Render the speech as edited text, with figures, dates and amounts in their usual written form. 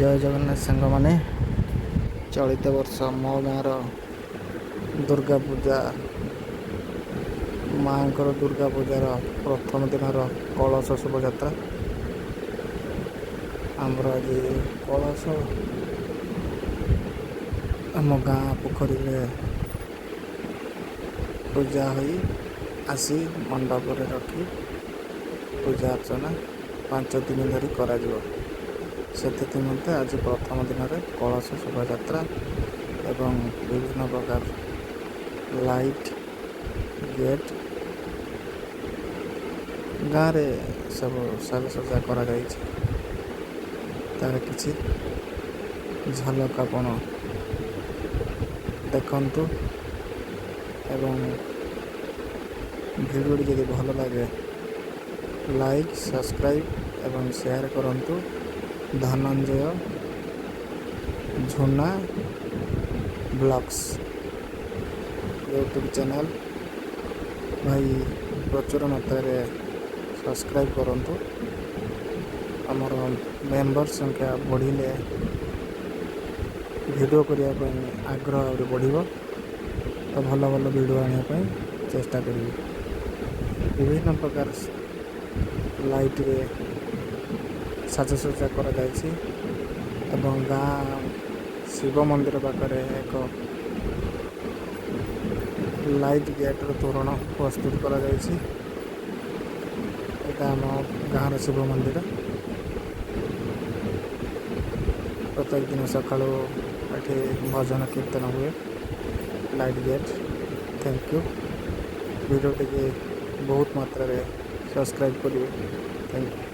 जय जगन्नाथ सांग माने चलित वर्ष मो गाँव दुर्गा पूजा माँ दुर्गा पूजार प्रथम दिन कलश शोभा यात्रा आमर आज कलश आम गाँ पोखरी पूजा हुई आसी मंडप रखी पूजा अर्चना 5 दिन धरी करा निमंते आज प्रथम दिन में कलश शोभा यात्रा एवं विभिन्न प्रकार लाइट गेट गाँव में सब साजसजा करा तार किसी झलक आपण देखंतु एवं वीडियो जदि भल लगे लाइक सब्सक्राइब एवं शेयर करंतु। धनंजय झुना ब्लॉग्स यूट्यूब चैनल भाई प्रचुर मात्रा सब्सक्राइब करंतु। आमर मेंबर संख्या बढ़िले वीडियो करने आग्रह बढ़िबो तो भल भल वीडियो आने चेष्टा करी। विभिन्न प्रकार लाइट रे साजसज्जा करा जायछि एवं गाँ शिव मंदिर पाखरे एक लाइट गेट तोरण प्रस्तुत करा जायछि। एटा आम गाँव शिव मंदिर प्रत्येक दिन सकाळु एठी भजन कीर्तन हुए लाइट गेट। थैंक यू वीडियो टी बहुत मात्रा सब्सक्राइब करिए। Thank you.